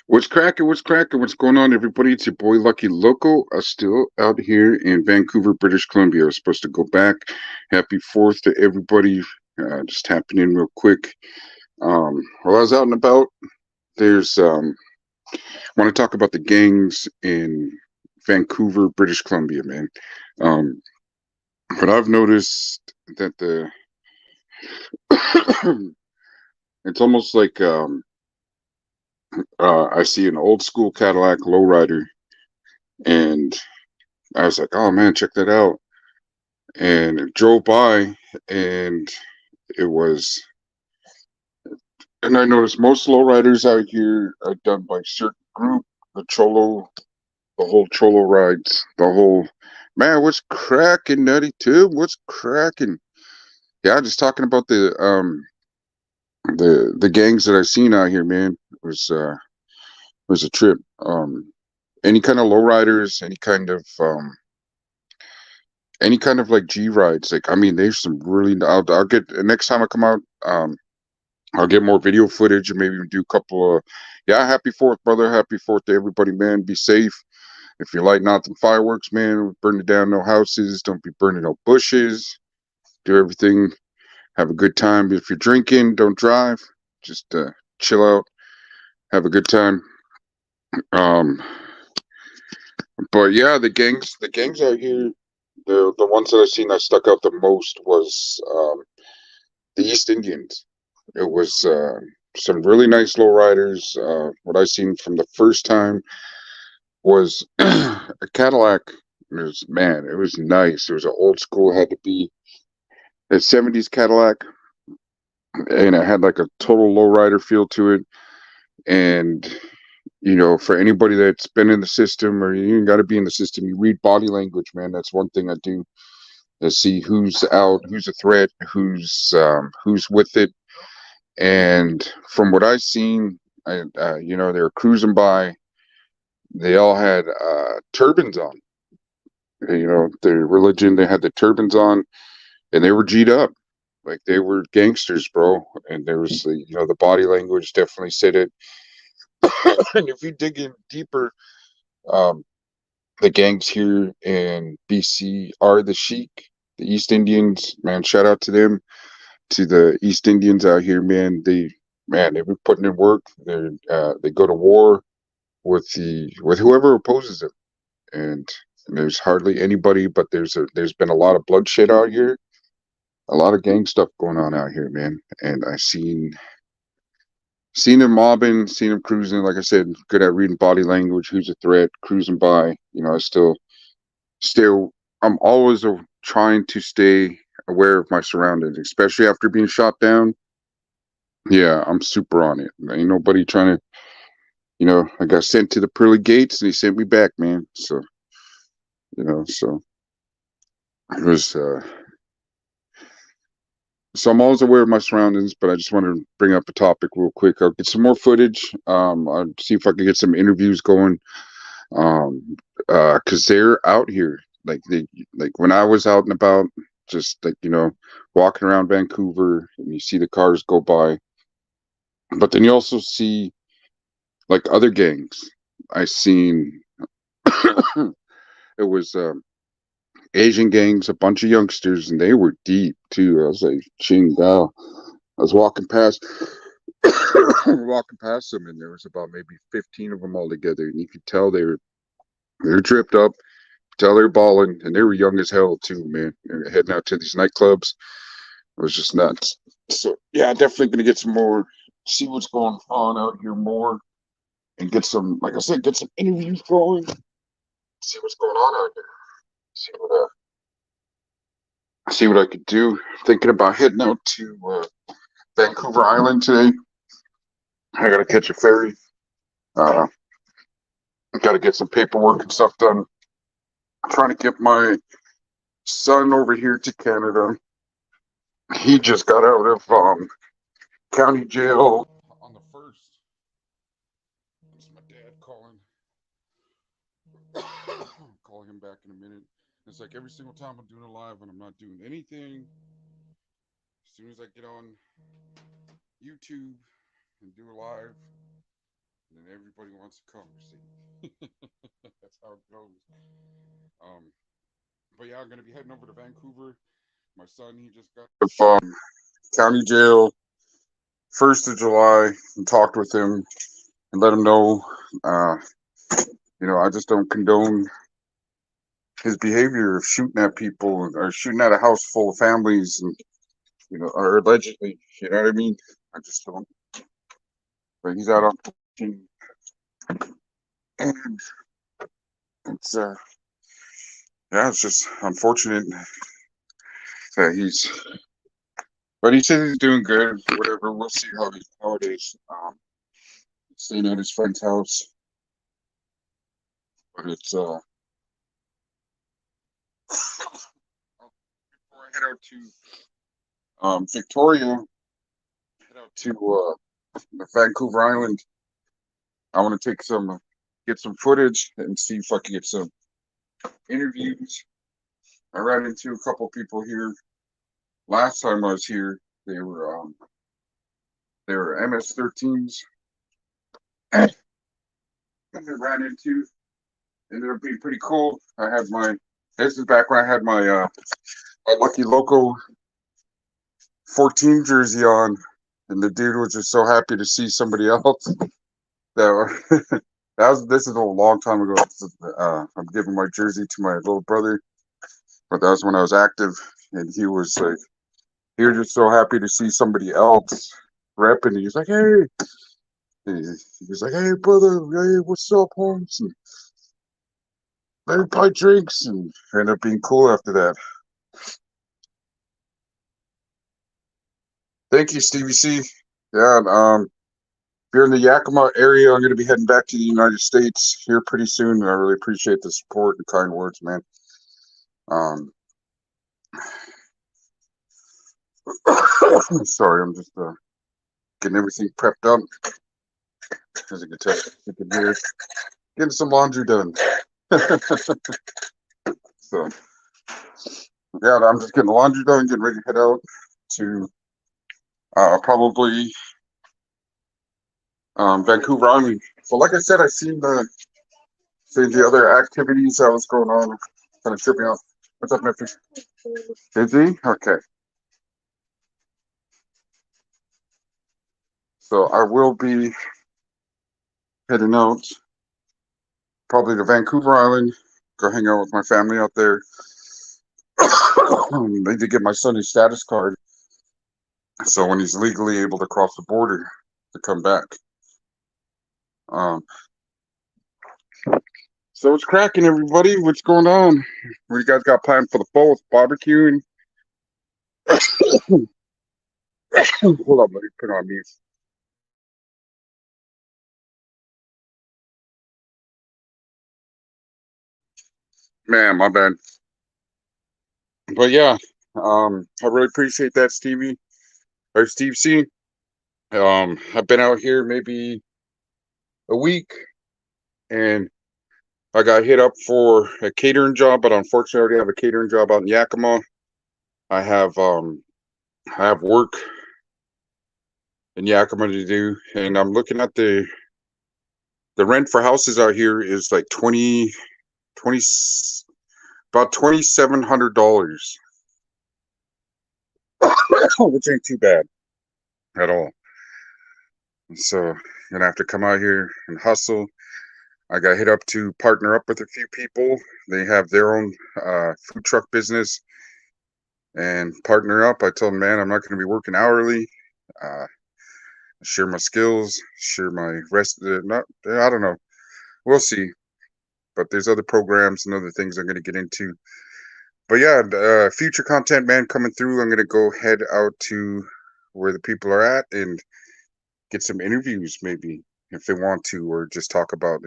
What's cracking? What's cracking? What's going on, everybody? It's your boy Lucky Loco. Still out here in Vancouver, British Columbia. I was supposed to go back. Happy 4th to everybody. Just tapping in real quick. While I was out and about, there's want to talk about the gangs in Vancouver, British Columbia, man. Um, but I've noticed that the it's almost like I see an old school Cadillac lowrider, and I was like, "Oh man, check that out!" And it drove by, and it was, and I noticed most lowriders out here are done by certain group, the Cholo, the whole Cholo rides, the whole man. What's cracking, Nutty Tube? What's cracking? Yeah, just talking about the gangs that I've seen out here, man. It was a trip. Any kind of lowriders, any kind of like G rides. Like I mean, there's some really. I'll get next time I come out. I'll get more video footage and maybe even do a couple of. Yeah, happy 4th, brother. Happy 4th to everybody, man. Be safe. If you're lighting out the fireworks, man, burning down no houses. Don't be burning no bushes. Do everything. Have a good time. If you're drinking, don't drive. Just chill out. Have a good time. Um, but yeah, the gangs out here, the ones that I've seen that stuck out the most was the East Indians. It was some really nice lowriders. What I seen from the first time was a Cadillac. It was nice. It was an old school, had to be a '70s Cadillac, and it had like a total lowrider feel to it. And for anybody that's been in the system, or you got to be in the system, you read body language, man. That's one thing I do. To see who's out, who's a threat, who's with it. And from what I've seen, they were cruising by. They all had turbans on. Their religion. They had the turbans on, and they were G'd up, like they were gangsters, bro. And there was the body language definitely said it. And if you dig in deeper, um, the gangs here in BC are the Sheik, the East Indians. Man, shout out to them, to the East Indians out here, man. They've been putting in work. They go to war with whoever opposes them, and there's hardly anybody. But there's been a lot of bloodshed out here, a lot of gang stuff going on out here, man. And I've seen him mobbing, seen him cruising. Like I said, good at reading body language. Who's a threat? Cruising by. I still, I'm always trying to stay aware of my surroundings, especially after being shot down. Yeah, I'm super on it. Ain't nobody trying to, I got sent to the pearly gates and he sent me back, man. So it was, so I'm always aware of my surroundings, but I just want to bring up a topic real quick. I'll get some more footage. I'll see if I can get some interviews going. Um, cause they're out here. Like when I was out and about, just like, walking around Vancouver and you see the cars go by, but then you also see like other gangs. I seen it was Asian gangs, a bunch of youngsters, and they were deep too. I was like, Ching Gao. I was walking past them, and there was about maybe 15 of them all together, and you could tell they were dripped up, tell they're balling, and they were young as hell too, man. They were heading out to these nightclubs. It was just nuts. So yeah, definitely gonna get some more, see what's going on out here more, and get some, like I said, get some interviews going, see what's going on out there, see what I could do. Thinking about heading out to Vancouver Island today. I gotta catch a ferry. Uh, Got to get some paperwork and stuff done. I'm trying to get my son over here to Canada. He just got out of county jail on the first. It's my dad calling. Call him back in a minute. It's like every single time I'm doing a live and I'm not doing anything. As soon as I get on YouTube and do a live, and then everybody wants to come. See, that's how it goes. Um, but yeah, I'm gonna be heading over to Vancouver. My son, he just got from county jail 1st of July, and talked with him and let him know, uh, I just don't condone his behavior of shooting at people or shooting at a house full of families, and or allegedly, you know what I mean. I just don't. But he's out on probation, and it's yeah, it's just unfortunate that he's. But he says he's doing good. Whatever, we'll see how it is. Staying at his friend's house, but it's before I head out to Victoria, head out to the Vancouver Island. I want to get some footage and see if I can get some interviews. I ran into a couple people here last time I was here. They were MS-13s, and I ran into ended up being pretty cool. This is back when I had my Lucky Loco 14 jersey on, and the dude was just so happy to see somebody else. This is a long time ago. I'm giving my jersey to my little brother, but that was when I was active, and he was just so happy to see somebody else repping. He was like, "Hey," he was like, "Hey, brother, hey, what's up, Holmes?" And let me buy drinks, and ended up being cool after that. Thank you, Stevie C. Yeah, if you're in the Yakima area, I'm going to be heading back to the United States here pretty soon. And I really appreciate the support and kind words, man. Um, sorry, I'm just getting everything prepped up. As you can tell, you can hear, getting some laundry done. So, yeah, I'm just getting the laundry done, getting ready to head out to probably Vancouver Island. So, like I said, I seen the other activities that was going on. Kind of tripping out. What's up, Memphis? Busy? Okay. So I will be heading out probably to Vancouver Island, go hang out with my family out there. Need to get my son his status card, so when he's legally able to cross the border to come back. Um, so it's cracking, everybody. What's going on? What you guys got planned for the fall? It's barbecuing. Hold up, let me put on mute. Man, my bad. But yeah, I really appreciate that, Stevie or Steve C. I've been out here maybe a week, and I got hit up for a catering job, but unfortunately, I already have a catering job out in Yakima. I have I have work in Yakima to do, and I'm looking at the rent for houses out here is like 20 about $2,700, which ain't too bad at all. So I'm gonna have to come out here and hustle. I got hit up to partner up with a few people. They have their own food truck business, and partner up. I told them, man, I'm not going to be working hourly. Share my skills, share my rest. Not, I don't know. We'll see. But there's other programs and other things I'm going to get into. But yeah, future content, man, coming through. I'm going to go head out to where the people are at and get some interviews, maybe if they want to, or just talk about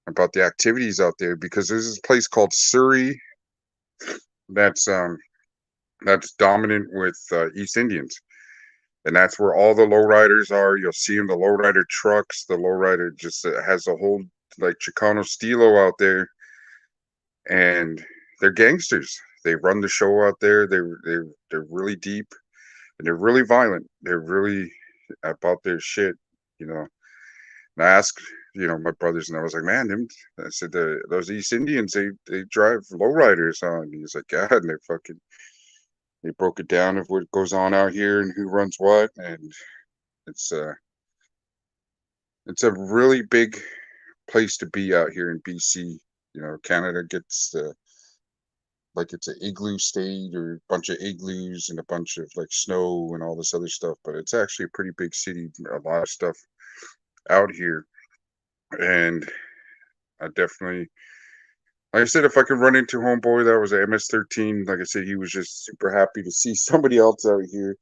about the activities out there, because there's this place called Surrey that's dominant with East Indians, and that's where all the lowriders are. You'll see them, the lowrider trucks. The lowrider just has a whole like Chicano stilo out there, and they're gangsters. They run the show out there. They're really deep, and they're really violent. They're really about their shit, you know. And I asked, my brothers, and I was like, man, I said, those East Indians, they drive lowriders on. He's like, yeah, and they broke it down of what goes on out here and who runs what, and it's it's a really big place to be out here in BC. Canada gets like it's an igloo state or a bunch of igloos and a bunch of like snow and all this other stuff, but it's actually a pretty big city, a lot of stuff out here. And I definitely, like I said, if I could run into homeboy that was a MS-13, like I said, he was just super happy to see somebody else out here.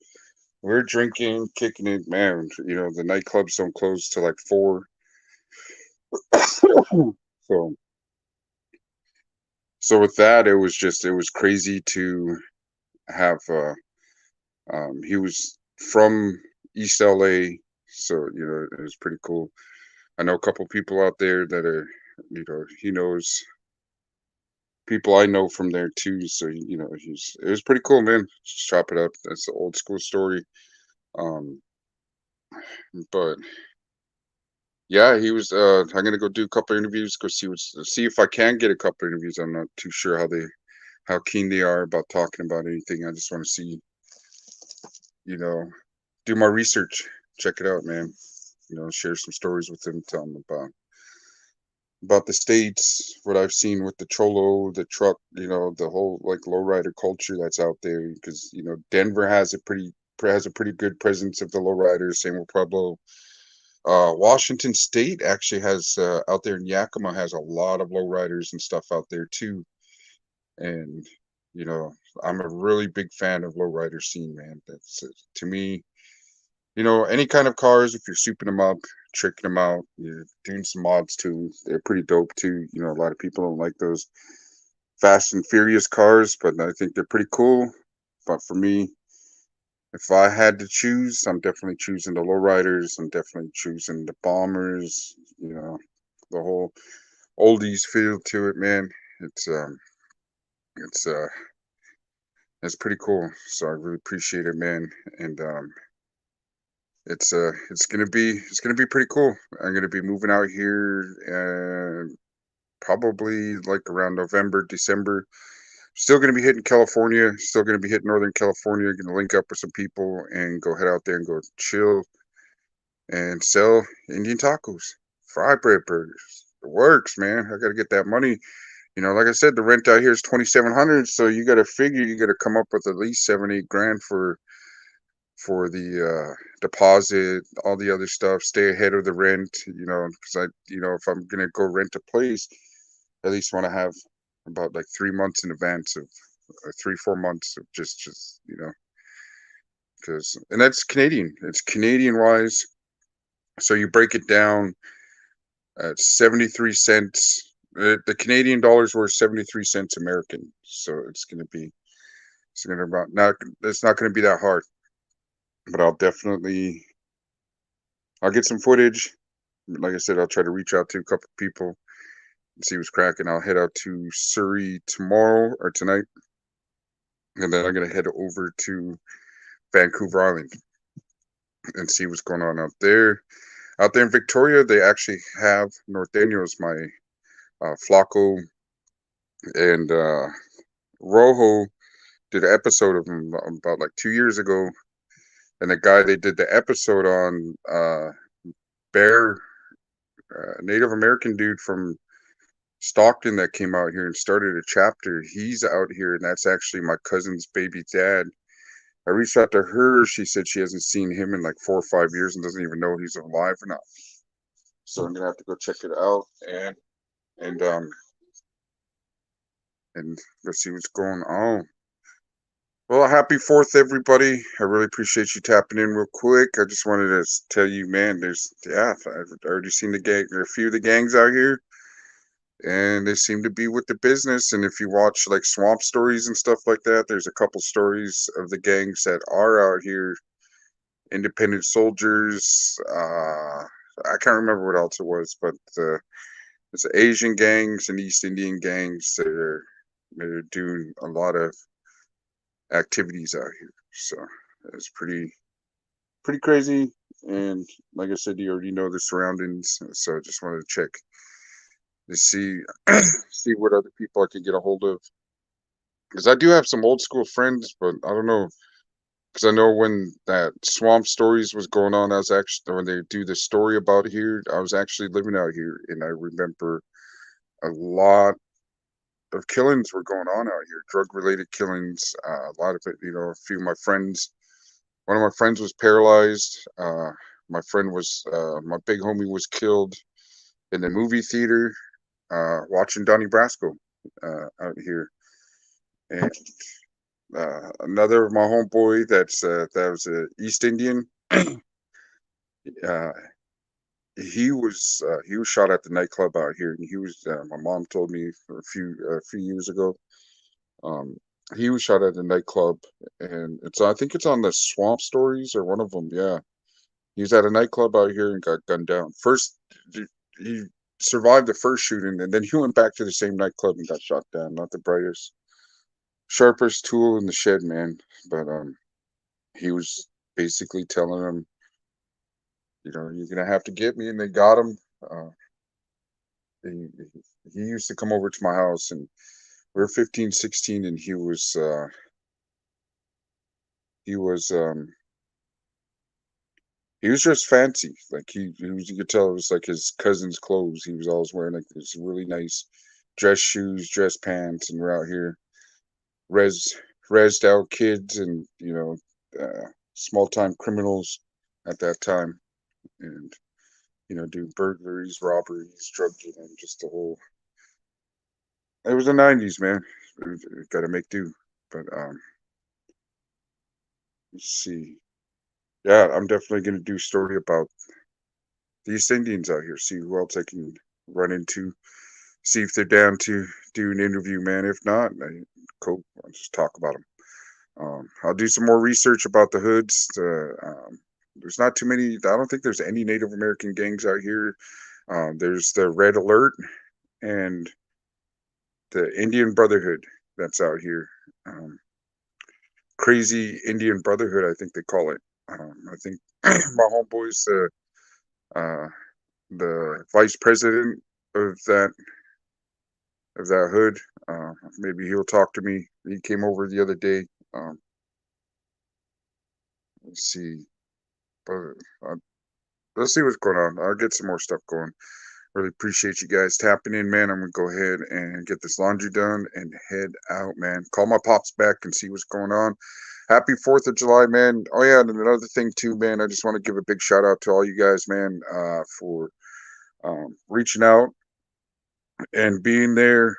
We're drinking, kicking it, man. The nightclubs don't close till like 4. So, so with that, it was crazy to have. He was from East LA, so it was pretty cool. I know a couple people out there that are, he knows people I know from there too. So it was pretty cool, man. Just chop it up. That's the old school story. Um, but yeah, he was. I'm gonna go do a couple interviews. Go see if I can get a couple interviews. I'm not too sure how keen they are about talking about anything. I just want to see, you know, do my research, check it out, man. Share some stories with them, tell them about the states, what I've seen with the cholo, the truck, the whole like lowrider culture that's out there. Because Denver has a pretty good presence of the lowriders. Same with Pueblo. Washington State actually has out there in Yakima has a lot of lowriders and stuff out there too. And you know, I'm a really big fan of lowrider scene, man. That's to me, any kind of cars. If you're souping them up, tricking them out, you're doing some mods too. They're pretty dope too. A lot of people don't like those Fast and Furious cars, but I think they're pretty cool. But for me, if I had to choose, I'm definitely choosing the lowriders. I'm definitely choosing the bombers. The whole oldies feel to it, man. It's it's uh it's pretty cool. So I really appreciate it, man. And it's gonna be pretty cool. I'm gonna be moving out here probably like around November, December. Still gonna be hitting California. Still gonna be hitting Northern California. Gonna link up with some people and go head out there and go chill and sell Indian tacos, fry bread burgers. It works, man. I gotta get that money. Like I said, the rent out here is 2,700. So you gotta figure you gotta come up with at least 7, 8 grand for the deposit, all the other stuff. Stay ahead of the rent. Because if I'm gonna go rent a place, at least want to have about like 3 months in advance of 3, 4 months of just because and that's Canadian. It's Canadian wise. So you break it down at 73 cents. The Canadian dollar's worth 73 cents American. So it's gonna about not it's not gonna be that hard. But I'll get some footage. Like I said, I'll try to reach out to a couple people and see what's cracking. I'll head out to Surrey tomorrow or tonight, and then I'm gonna head over to Vancouver Island and see what's going on out there. Out there in Victoria, they actually have North Daniels, my Flacco and Rojo did an episode of him about like 2 years ago, and the guy they did the episode on, Bear, Native American dude from Stockton that came out here and started a chapter. He's out here, and that's actually my cousin's baby dad. I reached out to her. She said she hasn't seen him in like 4 or 5 years and doesn't even know he's alive or not. So I'm gonna have to go check it out and um and let's see what's going on. Well, happy Fourth, everybody! I really appreciate you tapping in real quick. I just wanted to tell you, man. I've already seen the gang. There are a few of the gangs out here, and they seem to be with the business. And if you watch like swamp stories and stuff like that, there's a couple stories of the gangs that are out here, independent soldiers. I can't remember what else it was, but it's Asian gangs and East Indian gangs that are doing a lot of activities out here. So it's pretty crazy. And like I said, you already know the surroundings, so I just wanted to check to see see what other people I could get a hold of. Because I do have some old school friends, but I don't know. Because I know when that Swamp Stories was going on, I was actually when they do the story about here, I was actually living out here, and I remember a lot of killings were going on out here, drug related killings. A lot of it, a few of my friends. One of my friends was paralyzed. My big homie was killed in the movie theater watching Donnie Brasco out here, and another of my homeboy that was a East Indian. uh, he was shot at the nightclub out here, and he was my mom told me a few years ago. Um, he was shot at the nightclub, and I think it's on the Swamp Stories or one of them. Yeah, he was at a nightclub out here and got gunned down. First, he survived the first shooting, and then he went back to the same nightclub and got shot down. Not the brightest, sharpest tool in the shed, man. But he was basically telling him, you're gonna have to get me, and they got him. He, he used to come over to my house, and we were 15, 16, and he was just fancy. Like you could tell it was like his cousin's clothes. He was always wearing like this really nice dress shoes, dress pants, and we're out here res resed out kids and small time criminals at that time, and do burglaries, robberies, drug dealing, just the whole. It was the '90s, man. Got to make do. But let's see. Yeah, I'm definitely gonna do a story about the East Indians out here. See who else I can run into. See if they're down to do an interview, man. If not, cool. I'll just talk about them. I'll do some more research about the hoods. There's not too many. I don't think there's any Native American gangs out here. There's the Red Alert and the Indian Brotherhood that's out here. Um, Crazy Indian Brotherhood, I think they call it. I think my homeboy's uh, the vice president of that hood. Maybe he'll talk to me. He came over the other day. Um, let's see, but uh, let's see what's going on. I'll get some more stuff going. Really appreciate you guys tapping in, man. I'm gonna go ahead and get this laundry done and head out, man. Call my pops back and see what's going on. Happy 4th of July, man. Oh yeah, and another thing too, man. I just want to give a big shout out to all you guys, man, for reaching out and being there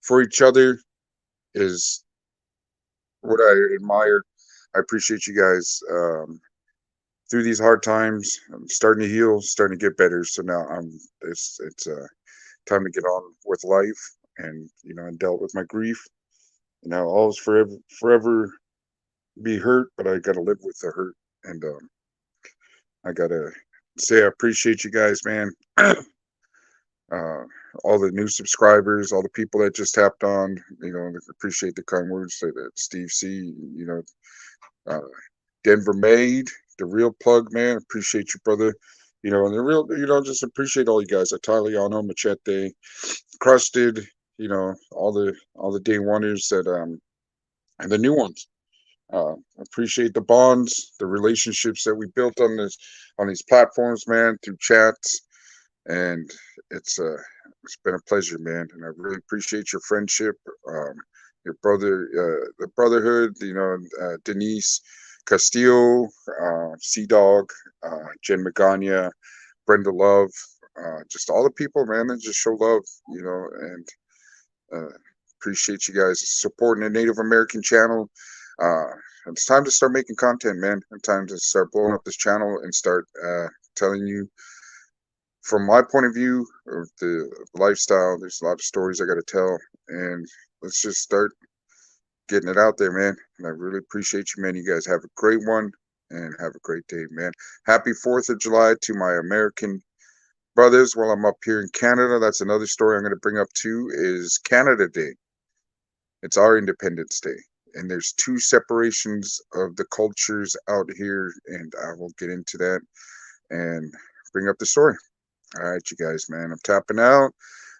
for each other is what I admire. I appreciate you guys through these hard times. I'm starting to heal, starting to get better. So now it's time to get on with life, and I dealt with my grief. All's forever be hurt, but I got to live with the hurt, and I gotta say I appreciate you guys, man. uh, all the new subscribers, all the people that just tapped on, appreciate the kind words. Say that Steve C, uh, Denver Made, the real plug, man. Appreciate you, brother. And the real, just appreciate all you guys. Italiano, Machete, Crusted, all the day oneers that and the new ones. Appreciate the bonds, the relationships that we built on these platforms, man, through chats, and it's uh it's been a pleasure, man, and I really appreciate your friendship, your the brotherhood, Denise Castillo, Sea Dog, Jen Magana, Brenda Love, just all the people, man, that just show love, and uh, appreciate you guys supporting the Native American channel. Uh, it's time to start making content, man. It's time to start blowing up this channel and start telling you from my point of view of the lifestyle. There's a lot of stories I got to tell, and let's just start getting it out there, man. And I really appreciate you, man. You guys have a great one and have a great day, man. Happy 4th of July to my American brothers while I'm up here in Canada. That's another story I'm going to bring up too is Canada Day. It's our Independence Day. and there's two separations of the cultures out here, and I will get into that and bring up the story. All right, you guys, man. I'm tapping out.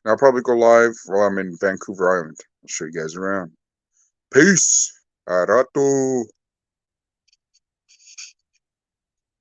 And I'll probably go live while I'm in Vancouver Island. I'll show you guys around. Peace. Arato.